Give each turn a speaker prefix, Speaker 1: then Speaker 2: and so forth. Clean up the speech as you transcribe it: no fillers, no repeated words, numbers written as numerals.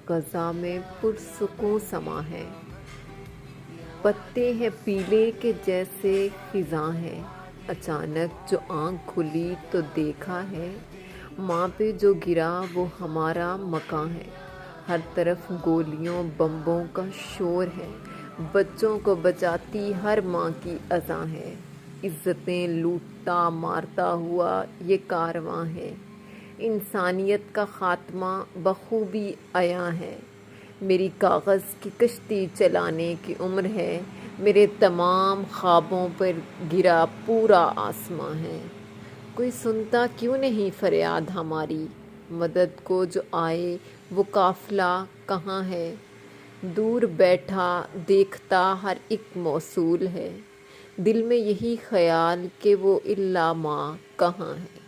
Speaker 1: غزہ میں پرسکون سما ہے، پتے ہیں پیلے کے جیسے خزاں ہے۔ اچانک جو آنکھ کھلی تو دیکھا ہے، ماں پہ جو گرا وہ ہمارا مکاں ہے۔ ہر طرف گولیوں بمبوں کا شور ہے، بچوں کو بچاتی ہر ماں کی اذاں ہے۔ عزتیں لوٹتا مارتا ہوا یہ کارواں ہے، انسانیت کا خاتمہ بخوبی عیاں ہے۔ میری کاغذ کی کشتی چلانے کی عمر ہے، میرے تمام خوابوں پر گرا پورا آسماں ہے۔ کوئی سنتا کیوں نہیں فریاد ہماری، مدد کو جو آئے وہ قافلہ کہاں ہے؟ دور بیٹھا دیکھتا ہر ایک موصول ہے، دل میں یہی خیال کہ وہ الا ماں کہاں ہے؟